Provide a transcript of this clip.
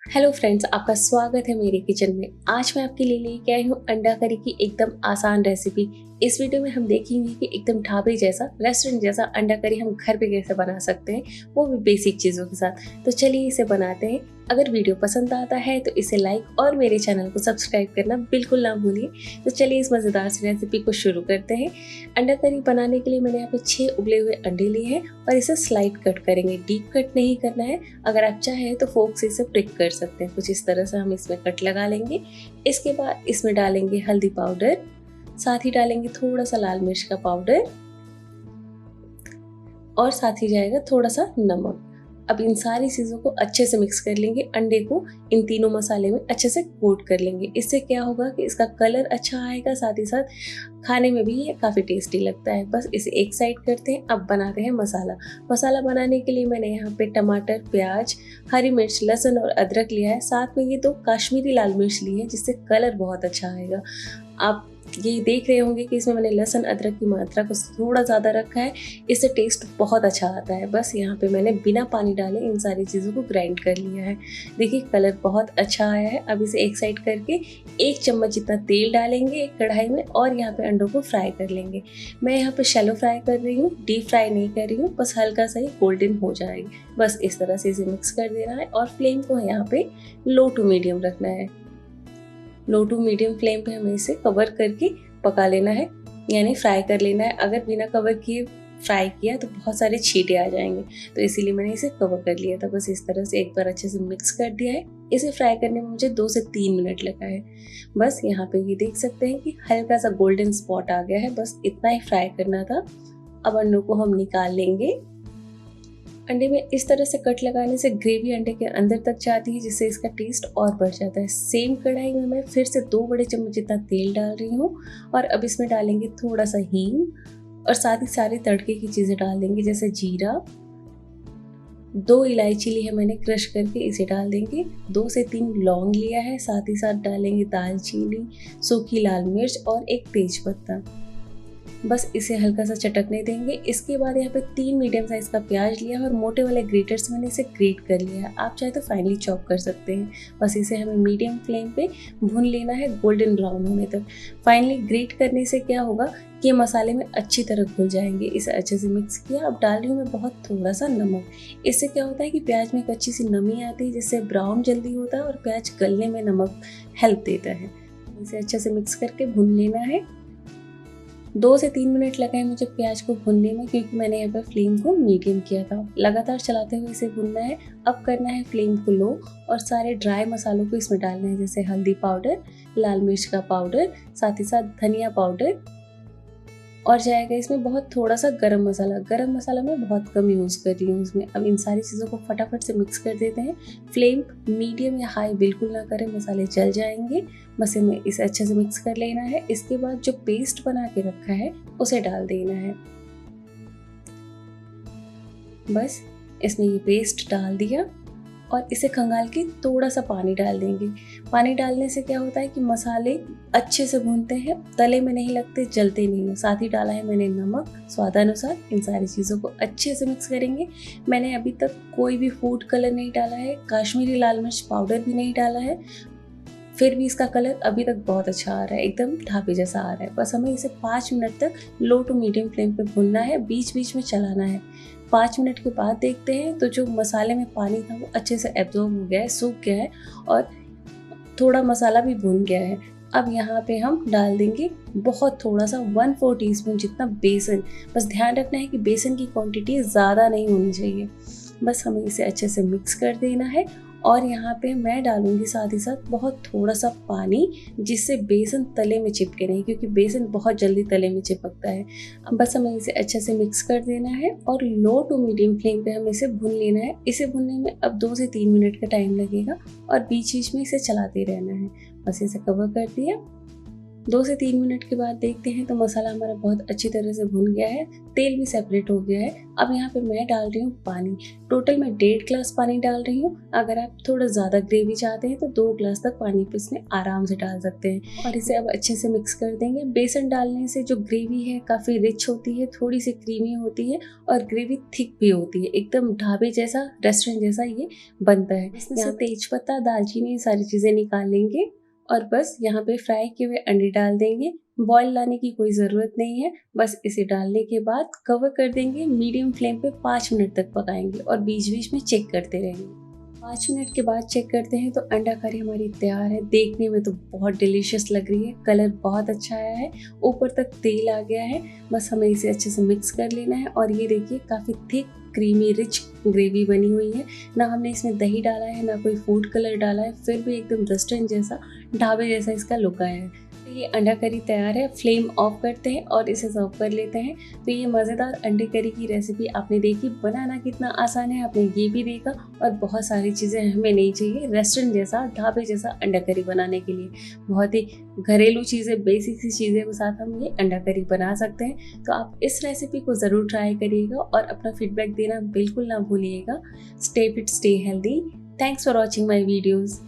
Hello friends, आपका स्वागत है मेरे किचन में। आज मैं आपके लिए लेके आई हूँ अंडा करी की एकदम आसान रेसिपी। इस वीडियो में हम देखेंगे कि एकदम ढाबे जैसा, रेस्टोरेंट जैसा अंडा करी हम घर पे कैसे बना सकते हैं, वो भी बेसिक चीज़ों के साथ। तो चलिए इसे बनाते हैं। अगर वीडियो पसंद आता है तो इसे लाइक और मेरे चैनल को सब्सक्राइब करना बिल्कुल ना भूलिए। तो चलिए इस मज़ेदार सी रेसिपी को शुरू करते हैं। अंडा करी बनाने के लिए मैंने यहाँ पे 6 उबले हुए अंडे लिए हैं और इसे स्लाइड कट करेंगे, डीप कट नहीं करना है। अगर आप चाहें तो फोर्क से इसे प्रिक कर सकते हैं। कुछ इस तरह से हम इसमें कट लगा लेंगे। इसके बाद इसमें डालेंगे हल्दी पाउडर, साथ ही डालेंगे थोड़ा सा लाल मिर्च का पाउडर और साथ ही जाएगा थोड़ा सा नमक। अब इन सारी चीज़ों को अच्छे से मिक्स कर लेंगे। अंडे को इन तीनों मसाले में अच्छे से कोट कर लेंगे। इससे क्या होगा कि इसका कलर अच्छा आएगा, साथ ही साथ खाने में भी ये काफ़ी टेस्टी लगता है। बस इसे एक साइड करते हैं। अब बनाते हैं मसाला। मसाला बनाने के लिए मैंने यहाँ पे टमाटर, प्याज, हरी मिर्च, लहसुन और अदरक लिया है। साथ में ये 2 काश्मीरी लाल मिर्च ली है, जिससे कलर बहुत अच्छा आएगा। आप ये देख रहे होंगे कि इसमें मैंने लहसुन अदरक की मात्रा को थोड़ा ज़्यादा रखा है, इससे टेस्ट बहुत अच्छा आता है। बस यहाँ पे मैंने बिना पानी डाले इन सारी चीज़ों को ग्राइंड कर लिया है। देखिए कलर बहुत अच्छा आया है। अब इसे एक साइड करके 1 चम्मच जितना तेल डालेंगे एक कढ़ाई में और यहाँ पे अंडों को फ्राई कर लेंगे। मैं यहाँ पे शैलो फ्राई कर रही हूँ, डीप फ्राई नहीं कर रही हूँ, बस हल्का सा ही गोल्डन हो जाएगी। बस इस तरह से इसे मिक्स कर देना है और फ्लेम को यहाँ पे लो टू मीडियम रखना है। लो टू मीडियम फ्लेम पे हमें इसे कवर करके पका लेना है, यानी फ्राई कर लेना है। अगर बिना कवर किए फ्राई किया तो बहुत सारे छींटे आ जाएंगे, तो इसीलिए मैंने इसे कवर कर लिया था। बस इस तरह से एक बार अच्छे से मिक्स कर दिया है। इसे फ्राई करने में मुझे 2 से 3 मिनट लगा है। बस यहाँ पे ये देख सकते हैं कि हल्का सा गोल्डन स्पॉट आ गया है। बस इतना ही फ्राई करना था। अब अंडों को हम निकाल लेंगे। अंडे में इस तरह से कट लगाने से ग्रेवी अंडे के अंदर तक जाती है, जिससे इसका टेस्ट और बढ़ जाता है। सेम कढ़ाई में मैं फिर से 2 बड़े चम्मच जितना तेल डाल रही हूँ और अब इसमें डालेंगे थोड़ा सा हींग और साथ ही सारे तड़के की चीज़ें डाल देंगे, जैसे जीरा, 2 इलायची ली है मैंने क्रश करके, इसे डाल देंगे। 2 से 3 लौंग लिया है, साथ ही साथ डालेंगे दालचीनी, सूखी लाल मिर्च और एक तेज पत्ता। बस इसे हल्का सा चटकने देंगे। इसके बाद यहाँ पे 3 मीडियम साइज का प्याज लिया है और मोटे वाले ग्रेटर से मैंने इसे ग्रेट कर लिया है। आप चाहे तो फाइनली चॉप कर सकते हैं। बस इसे हमें मीडियम फ्लेम पे भून लेना है गोल्डन ब्राउन होने तक। फाइनली ग्रेट करने से क्या होगा कि मसाले में अच्छी तरह घुल जाएंगे। इसे अच्छे से मिक्स किया। अब डाल रही हूँ मैं बहुत थोड़ा सा नमक। इससे क्या होता है कि प्याज में एक अच्छी सी नमी आती है, जिससे ब्राउन जल्दी होता है और प्याज गलने में नमक हेल्प देता है। इसे अच्छे से मिक्स करके भून लेना है। 2 से 3 मिनट लगे मुझे प्याज को भुनने में, क्योंकि मैंने यहाँ पर फ्लेम को मीडियम किया था। लगातार चलाते हुए इसे भुनना है। अब करना है फ्लेम को लो और सारे ड्राई मसालों को इसमें डालना है, जैसे हल्दी पाउडर, लाल मिर्च का पाउडर, साथ ही साथ धनिया पाउडर और जाएगा इसमें बहुत थोड़ा सा गरम मसाला। गरम मसाला मैं बहुत कम यूज़ कर रही हूँ इसमें। अब इन सारी चीज़ों को फटाफट से मिक्स कर देते हैं। फ्लेम मीडियम या हाई बिल्कुल ना करें, मसाले जल जाएंगे। बस हमें इसे अच्छे से मिक्स कर लेना है। इसके बाद जो पेस्ट बना के रखा है उसे डाल देना है। बस इसमें ये पेस्ट डाल दिया और इसे खंगाल के थोड़ा सा पानी डाल देंगे। पानी डालने से क्या होता है कि मसाले अच्छे से भूनते हैं, तले में नहीं लगते, जलते नहीं हैं। साथ ही डाला है मैंने नमक स्वादानुसार। इन सारी चीज़ों को अच्छे से मिक्स करेंगे। मैंने अभी तक कोई भी फूड कलर नहीं डाला है, काश्मीरी लाल मिर्च पाउडर भी नहीं डाला है, फिर भी इसका कलर अभी तक बहुत अच्छा आ रहा है, एकदम ढाबे जैसा आ रहा है। बस हमें इसे 5 मिनट तक लो टू मीडियम फ्लेम पे भूनना है, बीच बीच में चलाना है। 5 मिनट के बाद देखते हैं तो जो मसाले में पानी था वो अच्छे से एब्जॉर्ब हो गया है, सूख गया है और थोड़ा मसाला भी भून गया है। अब यहाँ पे हम डाल देंगे बहुत थोड़ा सा 1/4 टीस्पून जितना बेसन। बस ध्यान रखना है कि बेसन की क्वांटिटी ज़्यादा नहीं होनी चाहिए। बस हमें इसे अच्छे से मिक्स कर देना है और यहाँ पे मैं डालूंगी साथ ही साथ बहुत थोड़ा सा पानी, जिससे बेसन तले में चिपके नहीं, क्योंकि बेसन बहुत जल्दी तले में चिपकता है। अब बस हमें इसे अच्छे से मिक्स कर देना है और लो टू मीडियम फ्लेम पे हमें इसे भून लेना है। इसे भूनने में अब 2 से 3 मिनट का टाइम लगेगा और बीच बीच में इसे चलाते रहना है। बस इसे कवर कर दिया। 2 से 3 मिनट के बाद देखते हैं तो मसाला हमारा बहुत अच्छी तरह से भुन गया है, तेल भी सेपरेट हो गया है। अब यहाँ पे मैं डाल रही हूँ पानी। टोटल मैं 1.5 ग्लास पानी डाल रही हूँ। अगर आप थोड़ा ज़्यादा ग्रेवी चाहते हैं तो 2 ग्लास तक पानी पे इसमें आराम से डाल सकते हैं और इसे अब अच्छे से मिक्स कर देंगे। बेसन डालने से जो ग्रेवी है काफ़ी रिच होती है, थोड़ी सी क्रीमी होती है और ग्रेवी थिक भी होती है। एकदम ढाबे जैसा, रेस्टोरेंट जैसा ये बनता है। इसमें से तेजपत्ता, दालचीनी, सारी चीज़ें निकाल लेंगे और बस यहाँ पे फ्राई किए हुए अंडे डाल देंगे। बॉईल लाने की कोई ज़रूरत नहीं है, बस इसे डालने के बाद कवर कर देंगे। मीडियम फ्लेम पे 5 मिनट तक पकाएंगे और बीच बीच में चेक करते रहेंगे। 5 मिनट के बाद चेक करते हैं तो अंडा करी हमारी तैयार है। देखने में तो बहुत डिलीशियस लग रही है, कलर बहुत अच्छा आया है, ऊपर तक तेल आ गया है। बस हमें इसे अच्छे से मिक्स कर लेना है और ये देखिए काफ़ी थिक, क्रीमी, रिच ग्रेवी बनी हुई है। ना हमने इसमें दही डाला है, ना कोई फूड कलर डाला है, फिर भी एकदम रेस्टोरेंट जैसा, ढाबे जैसा इसका लुक आया है। तो ये अंडा करी तैयार है। फ्लेम ऑफ करते हैं और इसे सर्व कर लेते हैं। तो ये मज़ेदार अंडे करी की रेसिपी आपने देखी, बनाना कितना आसान है आपने ये भी देखा और बहुत सारी चीज़ें हमें नहीं चाहिए रेस्टोरेंट जैसा, ढाबे जैसा अंडा करी बनाने के लिए। बहुत ही घरेलू चीज़ें, बेसिक सी चीज़ें के साथ हम ये अंडा करी बना सकते हैं। तो आप इस रेसिपी को ज़रूर ट्राई करिएगा और अपना फीडबैक देना बिल्कुल ना भूलिएगा। Stay fit, stay healthy. Thanks for watching my videos.